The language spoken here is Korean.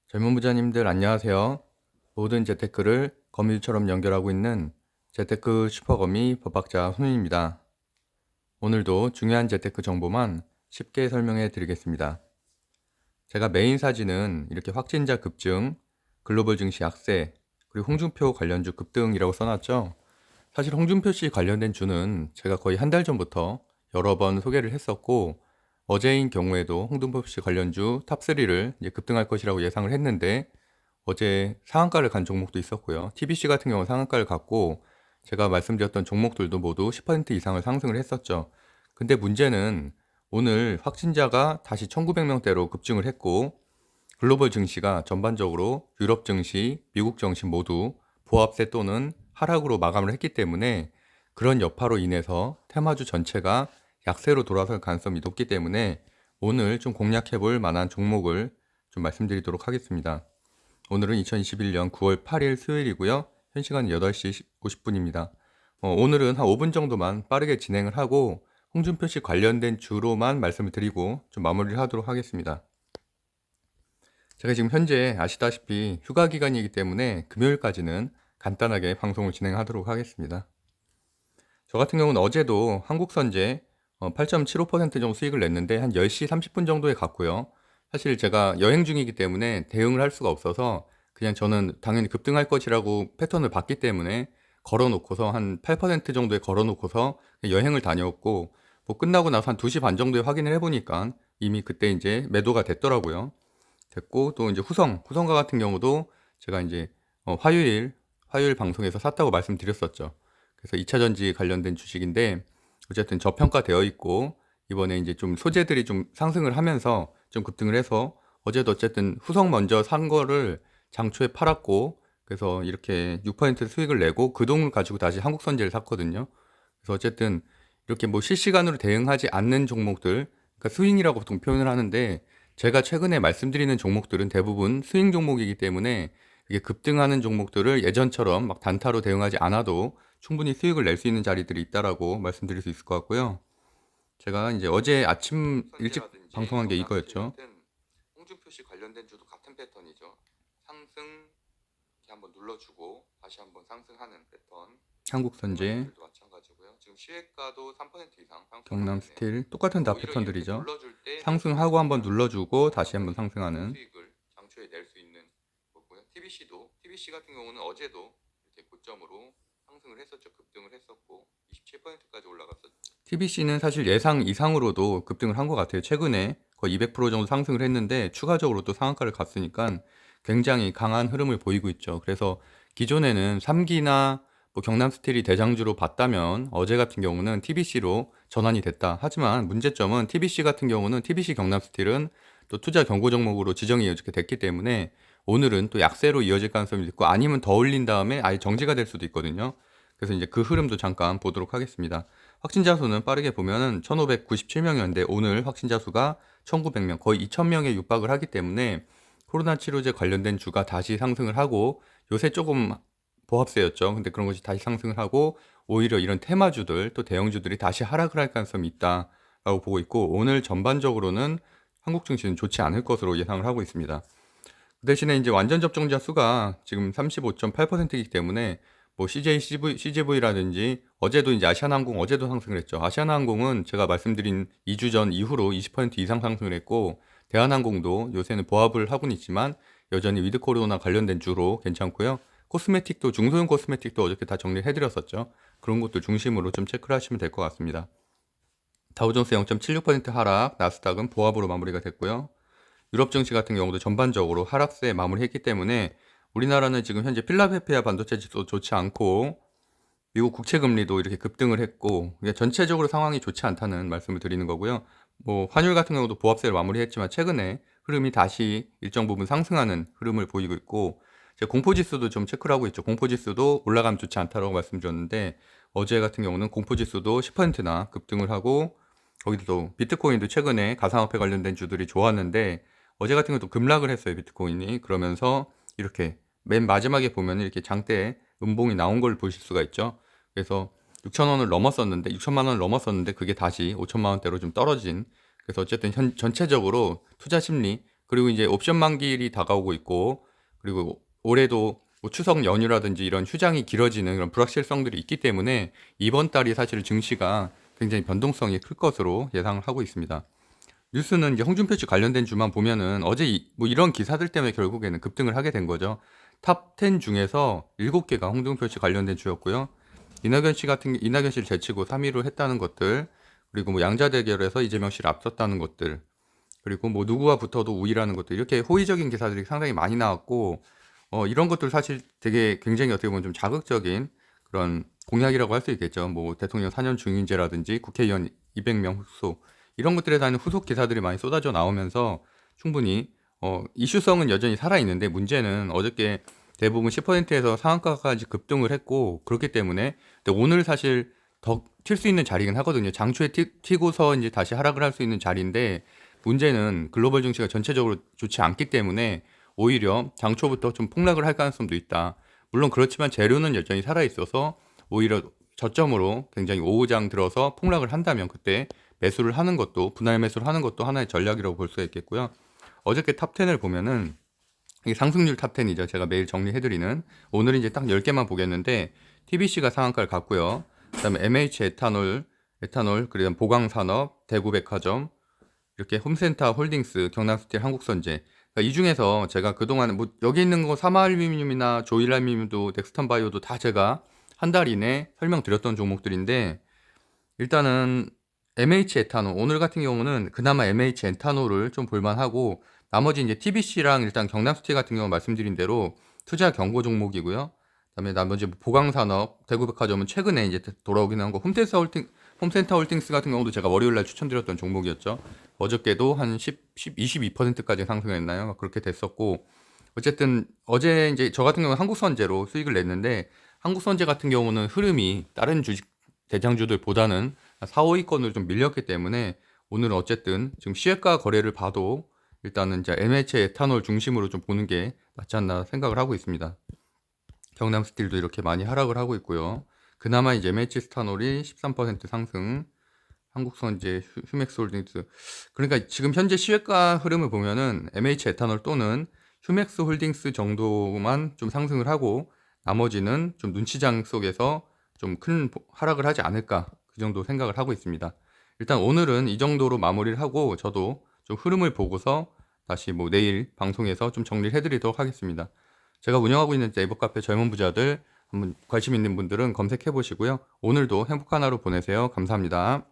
젊은 부자님들 안녕하세요. 모든 재테크를 거미줄처럼 연결하고 있는 재테크 슈퍼거미 법학자 손윤입니다. 오늘도 중요한 재테크 정보만 쉽게 설명해 드리겠습니다. 제가 메인 사진은 이렇게 확진자 급증, 글로벌 증시 약세, 그리고 홍준표 관련주 급등이라고 써놨죠. 사실 홍준표 씨 관련된 주는 제가 거의 한 달 전부터 여러 번 소개를 했었고, 어제인 경우에도 홍준표 씨 관련주 탑3를 이제 급등할 것이라고 예상을 했는데, 어제 상한가를 간 종목도 있었고요. TBC 같은 경우 상한가를 갔고, 제가 말씀드렸던 종목들도 모두 10% 이상을 상승을 했었죠. 근데 문제는 오늘 확진자가 다시 1900명대로 급증을 했고, 글로벌 증시가 전반적으로 유럽 증시, 미국 증시 모두 보합세 또는 하락으로 마감을 했기 때문에, 그런 여파로 인해서 테마주 전체가 약세로 돌아설 가능성이 높기 때문에 오늘 좀 공략해 볼 만한 종목을 좀 말씀드리도록 하겠습니다. 오늘은 2021년 9월 8일 수요일이고요. 현 시간은 8시 50분입니다. 오늘은 한 5분 정도만 빠르게 진행을 하고 홍준표 씨 관련된 주로만 말씀을 드리고 좀 마무리를 하도록 하겠습니다. 제가 지금 현재 아시다시피 휴가 기간이기 때문에 금요일까지는 간단하게 방송을 진행하도록 하겠습니다. 저 같은 경우는 어제도 한국선제 8.75% 정도 수익을 냈는데 한 10시 30분 정도에 갔고요. 사실 제가 여행 중이기 때문에 대응을 할 수가 없어서 그냥 저는 당연히 급등할 것이라고 패턴을 봤기 때문에 걸어놓고서 한 8% 정도에 걸어놓고서 여행을 다녀왔고, 뭐 끝나고 나서 한 2시 반 정도에 확인을 해보니까 이미 그때 이제 매도가 됐더라고요. 됐고, 또 이제 후성과 같은 경우도 제가 이제 화요일 방송에서 샀다고 말씀드렸었죠. 그래서 2차 전지 관련된 주식인데 어쨌든 저평가되어 있고, 이번에 이제 좀 소재들이 좀 상승을 하면서 좀 급등을 해서 어제도 어쨌든 후성 먼저 산 거를 장초에 팔았고, 그래서 이렇게 6% 수익을 내고 그 돈을 가지고 다시 한국선제를 샀거든요. 그래서 어쨌든 이렇게 뭐 실시간으로 대응하지 않는 종목들, 그러니까 스윙이라고 보통 표현을 하는데, 제가 최근에 말씀드리는 종목들은 대부분 스윙 종목이기 때문에 이게 급등하는 종목들을 예전처럼 막 단타로 대응하지 않아도 충분히 수익을 낼 수 있는 자리들이 있다라고 말씀드릴 수 있을 것 같고요. 제가 이제 어제 아침 일찍 방송한 게 이거였죠. 홍준표 씨 관련된 주도 같은 패턴이죠. 상승 이렇게 한번 눌러주고 다시 한번 상승하는 패턴. 한국선제, 마찬가지고요. 지금 시외가도 3% 이상 경남스틸 똑같은 다 패턴들이죠. 상승하고 한번 눌러주고 다시 한번 상승하는 수익을 장초에 낼 수 있는 거고요. TBC 같은 경우는 어제도 이렇게 고점으로 상승을 했었죠. 급등을 했었고 27%까지 올라갔었죠. TBC는 사실 예상 이상으로도 급등을 한 것 같아요. 최근에 거의 200% 정도 상승을 했는데 추가적으로 또 상한가를 갔으니까 굉장히 강한 흐름을 보이고 있죠. 그래서 기존에는 3기나 뭐 경남스틸이 대장주로 봤다면 어제 같은 경우는 TBC로 전환이 됐다. 하지만 문제점은 TBC 같은 경우는 TBC 경남스틸은 또 투자 경고 종목으로 지정이 이렇게 됐기 때문에 오늘은 또 약세로 이어질 가능성이 있고, 아니면 더 올린 다음에 아예 정지가 될 수도 있거든요. 그래서 이제 그 흐름도 잠깐 보도록 하겠습니다. 확진자 수는 빠르게 보면은 1597명이었는데 오늘 확진자 수가 1900명, 거의 2000명에 육박을 하기 때문에 코로나 치료제 관련된 주가 다시 상승을 하고, 요새 조금 보합세였죠. 근데 그런 것이 다시 상승을 하고 오히려 이런 테마주들 또 대형주들이 다시 하락을 할 가능성이 있다라고 보고 있고, 오늘 전반적으로는 한국 증시는 좋지 않을 것으로 예상을 하고 있습니다. 그 대신에 이제 완전 접종자 수가 지금 35.8%이기 때문에 뭐 CJCGV라든지 어제도 이제 아시아나항공 어제도 상승을 했죠. 아시아나항공은 제가 말씀드린 2주 전 이후로 20% 이상 상승을 했고, 대한항공도 요새는 보합을 하고는 있지만 여전히 위드 코로나 관련된 주로 괜찮고요. 코스메틱도 중소형 코스메틱도 어저께 다 정리해 드렸었죠. 그런 것들 중심으로 좀 체크를 하시면 될 것 같습니다. 다우존스 0.76% 하락, 나스닥은 보합으로 마무리가 됐고요. 유럽 증시 같은 경우도 전반적으로 하락세에 마무리했기 때문에 우리나라는 지금 현재 필라델피아 반도체 지수도 좋지 않고 미국 국채 금리도 이렇게 급등을 했고, 전체적으로 상황이 좋지 않다는 말씀을 드리는 거고요. 뭐 환율 같은 경우도 보합세를 마무리했지만 최근에 흐름이 다시 일정 부분 상승하는 흐름을 보이고 있고, 제가 공포지수도 좀 체크를 하고 있죠. 공포지수도 올라가면 좋지 않다라고 말씀드렸는데 어제 같은 경우는 공포지수도 10%나 급등을 하고, 거기도 비트코인도 최근에 가상화폐 관련된 주들이 좋았는데 어제 같은 경우도 급락을 했어요. 비트코인이. 그러면서 이렇게 맨 마지막에 보면 이렇게 장대에 음봉이 나온 걸 보실 수가 있죠. 그래서 6천원을 넘었었는데 6천만 원을 넘었었는데 그게 다시 5천만 원대로 좀 떨어진, 그래서 어쨌든 전체적으로 투자 심리 그리고 이제 옵션 만기일이 다가오고 있고, 그리고 올해도 뭐 추석 연휴라든지 이런 휴장이 길어지는 그런 불확실성들이 있기 때문에 이번 달이 사실 증시가 굉장히 변동성이 클 것으로 예상을 하고 있습니다. 뉴스는 이제 홍준표 씨 관련된 주만 보면은 어제 뭐 이런 기사들 때문에 결국에는 급등을 하게 된 거죠. 탑 10 중에서 7개가 홍준표 씨 관련된 주였고요. 이낙연 씨를 제치고 3위로 했다는 것들, 그리고 뭐 양자 대결에서 이재명 씨를 앞섰다는 것들, 그리고 뭐 누구와 붙어도 우위라는 것들, 이렇게 호의적인 기사들이 상당히 많이 나왔고, 이런 것들 사실 되게 굉장히 어떻게 보면 좀 자극적인 그런 공약이라고 할 수 있겠죠. 뭐 대통령 4년 중임제라든지 국회의원 200명 흡수, 이런 것들에 대한 후속 기사들이 많이 쏟아져 나오면서 충분히 이슈성은 여전히 살아있는데, 문제는 어저께 대부분 10%에서 상한가까지 급등을 했고, 그렇기 때문에 근데 오늘 사실 더 튈 수 있는 자리긴 하거든요. 장초에 튀고서 이제 다시 하락을 할 수 있는 자리인데, 문제는 글로벌 증시가 전체적으로 좋지 않기 때문에 오히려 장초부터 좀 폭락을 할 가능성도 있다. 물론 그렇지만 재료는 여전히 살아 있어서 오히려 저점으로 굉장히 오후장 들어서 폭락을 한다면 그때 매수를 하는 것도, 분할 매수를 하는 것도 하나의 전략이라고 볼 수가 있겠고요. 어저께 탑10을 보면은 이게 상승률 탑10이죠. 제가 매일 정리해드리는. 오늘은 이제 딱 10개만 보겠는데, TBC가 상한가를 갔고요. 그다음에 MH 에탄올, 그다음 보강산업, 대구백화점, 이렇게 홈센터 홀딩스, 경남스틸, 한국선제. 그러니까 이 중에서 제가 그동안 뭐 여기 있는 거 사마알루미늄이나 조일알루미늄도 넥스턴 바이오도 다 제가 한 달 이내 설명드렸던 종목들인데, 일단은 MH 에탄올, 오늘 같은 경우는 그나마 MH 에탄올을 좀 볼만하고, 나머지 이제 TBC랑 일단 경남스틸 같은 경우 말씀드린 대로 투자 경고 종목이고요. 그다음에 나머지 뭐 보강산업, 대구백화점은 최근에 이제 돌아오긴 한 거, 홈센터 홀딩스 같은 경우도 제가 월요일 날 추천드렸던 종목이었죠. 어저께도 한 22%까지 상승했나요? 그렇게 됐었고, 어쨌든 어제 이제 저 같은 경우는 한국선제로 수익을 냈는데, 한국선제 같은 경우는 흐름이 다른 주식 대장주들보다는 4, 5위권으로 좀 밀렸기 때문에 오늘은 어쨌든 지금 시외가 거래를 봐도 일단은 이제 MH 에탄올 중심으로 좀 보는 게 낫지 않나 생각을 하고 있습니다. 경남스틸도 이렇게 많이 하락을 하고 있고요. 그나마 이제 MH 스타놀이 13% 상승, 한국선제, 휴맥스홀딩스. 그러니까 지금 현재 시외가 흐름을 보면은 MH 에탄올 또는 휴맥스홀딩스 정도만 좀 상승을 하고, 나머지는 좀 눈치장 속에서 좀 큰 하락을 하지 않을까, 그 정도 생각을 하고 있습니다. 일단 오늘은 이 정도로 마무리를 하고, 저도 좀 흐름을 보고서 다시 뭐 내일 방송에서 좀 정리를 해드리도록 하겠습니다. 제가 운영하고 있는 네이버 카페 젊은 부자들, 한번 관심 있는 분들은 검색해 보시고요. 오늘도 행복한 하루 보내세요. 감사합니다.